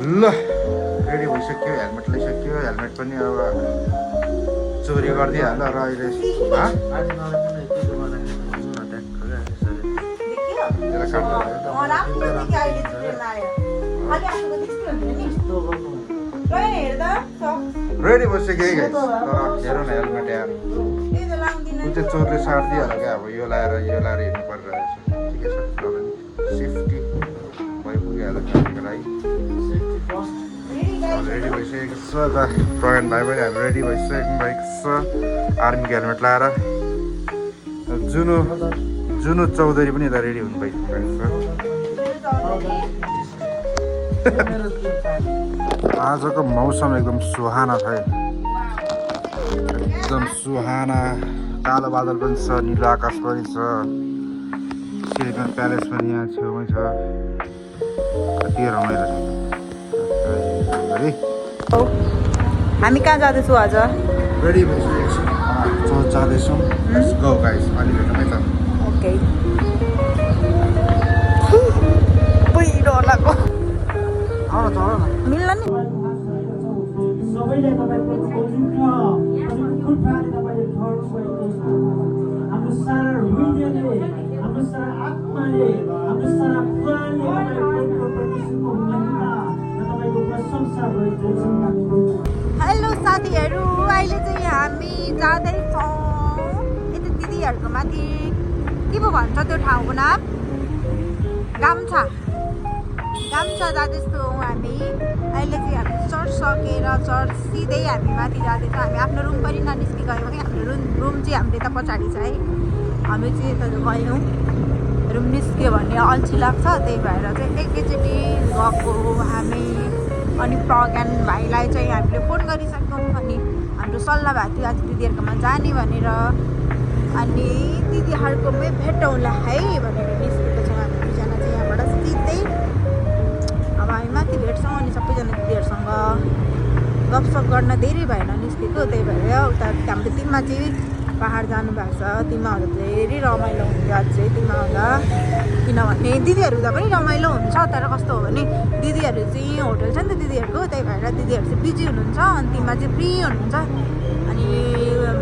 ल रेडी भइसक्यो helmet लगाइसक्यो helmet पनि अब चोरी गरिदिइहाल्यो र अहिले रेडी भइसक्यो है गाइस तर हेरौँ न हेलमेट यार कुन चाहिँ चोरले साटिदिइहाल्यो क्या अब यो लाएर हिँड्नु परिरहेछ ठिकै छ सेफ्टी भइपुगिहाल्यो गाडीको लागि रेडी भइसकेको छ ल प्रगान भाइ पनि हामी रेडी भइसकेको छ आर्मीको हेलमेट लाएर जुनु चौधरी पनि यता रेडी हुनु भइसकेको छ आजको मौसम एकदम सुहाना छ एकदम सुहाना कालो बादल पनि छ निलो आकाश पनि छ सिलिकन प्यालेस पनि यहाँ छेउमै छ कति रमाइलो छ हामी कहाँ जाँदैछौँ आज रेडी भइसकेको छु चर्च जाँदैछौँ लेट्स गो गाइस अलि भेटौँ त ओके डर लाग्यो आउन चल न मिल्न नि सबैले तपाईँको पवित्र कृपाले तपाईँले ठहर्नु भएको छ हाम्रो सारा हृदयले हाम्रो सारा आत्माले हाम्रो सारा प्राणले तपाईँको परमेश्वरको महिमा र तपाईँको प्रशंसा गरिरहेछौँ। हेलो साथीहरू अहिले चाहिँ हामी जाँदैछौँ यता दिदीहरूको माथि के पो भन्छ त्यो ठाउँको नाम गाम्छा जाँदैछौँ हामी अहिले चाहिँ हामी चर्च सकेर चर्च सिधै हामी माथि जाँदैछौँ हामी आफ्नो रुम पनि ननिस्किगयौँ है हाम्रो रुम चाहिँ हाम्रो यता पछाडि छ है हामी चाहिँ यता गयौँ रुम निस्क्यो भने अल्छी लाग्छ त्यही भएर चाहिँ एकैचोटि गएको हामी अनि प्रज्ञान भाइलाई चाहिँ हामीले फोन गरिसक्यौँ अनि हाम्रो सल्लाह भएको थियो आज दिदीहरूकोमा जाने भनेर अनि दिदीहरूकोमै भेटौँला है भनेर निस्केको छौँ हामी दुईजना चाहिँ यहाँबाट सिधै अब हामी माथि भेट्छौँ अनि सबैजना दिदीहरूसँग गफसफ गर्न धेरै भएन निस्केको त्यही भएर उता हाम्रो टिममा चाहिँ पाहाड जानुभएको छ टिममा हुँदा धेरै रमाइलो हुन्छ अझै टिममा हुँदा किनभने दिदीहरू हुँदा पनि रमाइलो हुन्छ तर कस्तो हो भने दिदीहरू चाहिँ होटल छ नि त दिदीहरूको त्यही भएर दिदीहरू चाहिँ बिजी हुनुहुन्छ अनि टिममा चाहिँ फ्री हुनुहुन्छ अनि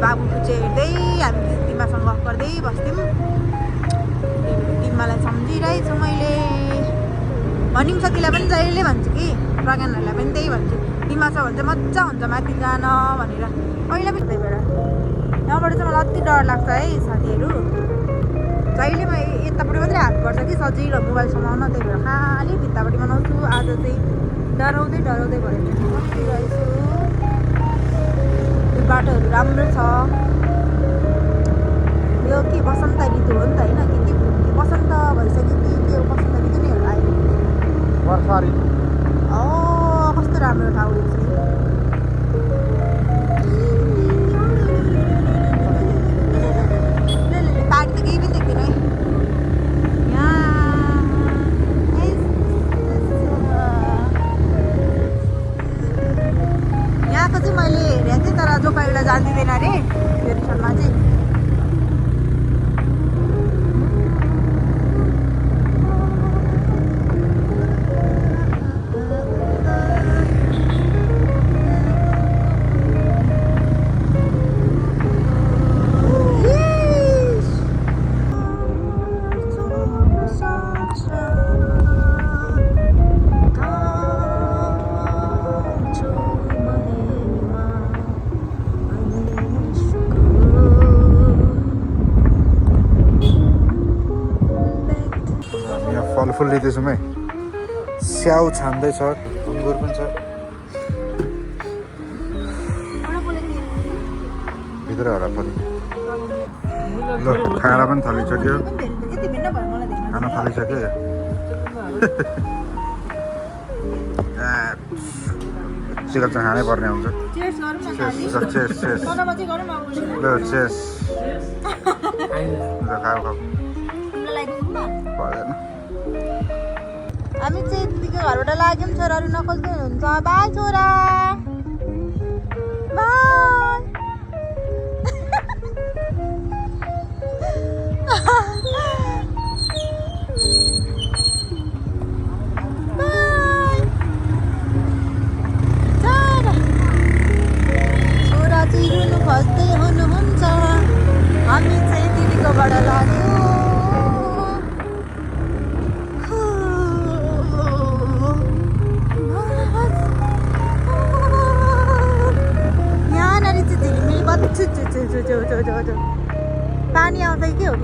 बाबु पुचे हेर्दै हामी टिममासँग गफ गर्दै बस्थ्यौँ टिममालाई सम्झिरहेछु मैले भनिङ साथीलाई पनि जहिले भन्छु कि प्रज्ञानहरूलाई पनि त्यही भन्छु टिममा छ भने चाहिँ मजा हुन्छ माथि जान भनेर पहिला पनि त्यही भएर यहाँबाट चाहिँ मलाई अति डर लाग्छ है साथीहरू जहिले म यतापट्टि मात्रै हात पर्छ कि सजिलो मोबाइल समाउन त्यही भएर खालि भित्तापट्टि बनाउँछु आज चाहिँ डराउँदै भएर बसिरहेछु यो बाटोहरू राम्रो छ यो के बसन्त ऋतु हो नि त होइन कि बसन्त भइसक्यो कि के हो बसन्त ऋतु नै होला अहिले वर्षा ऋतु कस्तो राम्रो ठाउँ यो चाहिँ पाहाड त केही पनि देख्दैन है यहाँको चाहिँ मैले हेरेको थिएँ तर जो पहिला जान्दिँदैन अरे यो रिसोर्टमा चाहिँ फलफुल लिँदैछौँ है स्याउ छान्दैछ अङ्गुर पनि छ भित्र होला पनि ल खाना पनि थालिसक्यो खाना थालिसक्यो सिगरेट चाहिँ खानै पर्ने हुन्छ ल चेस ल खाऊ पर्दैन हामी चाहिँ दिदीको घरबाट लाग्यौँ छोराहरू नखोज्दै हुनुहुन्छ बाई छोरा बाई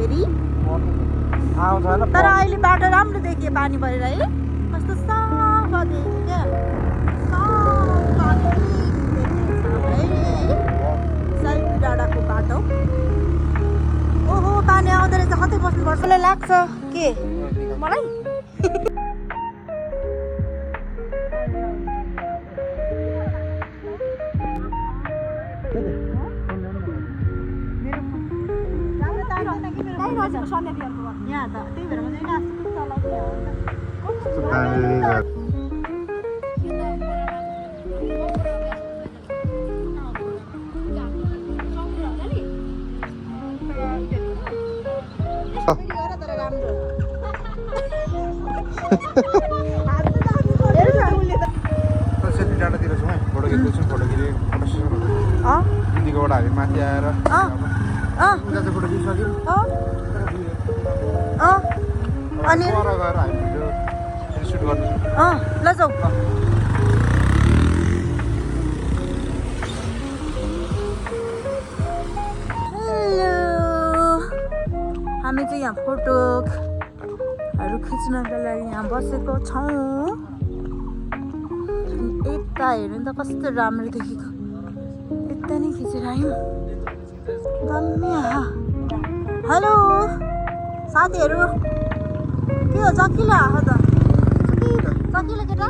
फेरि आउँछ होइन तर अहिले बाटो राम्रो देखियो पानी परेर है कस्तो सफा देखियो क्या सफा देखिन्छ है साइड डाँडाको बाटो ओहो पानी आउँदो रहेछ कतै बस्नुपर्छ मलाई लाग्छ के मलाई यहाँ त त्यही भएर मैले आजकल सेल्फी डाँडातिर छौँ है फोटो खिच्दैछौँ फोटो खिचेँ फोटो सेसन हुँदैछ दिदीकोबाट हामी माथि आएर उता चाहिँ फोटो खिचिसक्यौँ अनि पर गएर हामी भिडियो सुट गर्दैछौँ ल जाऊ हामी चाहिँ यहाँ फोटोहरू खिच्नका लागि यहाँ बसेको छौँ यता हेर्नु त कस्तो राम्रो देखेको यता नै खिचेर आयौँ गम्य हेलो साथीहरू के हो चकिलो आएको त चकिलो केटा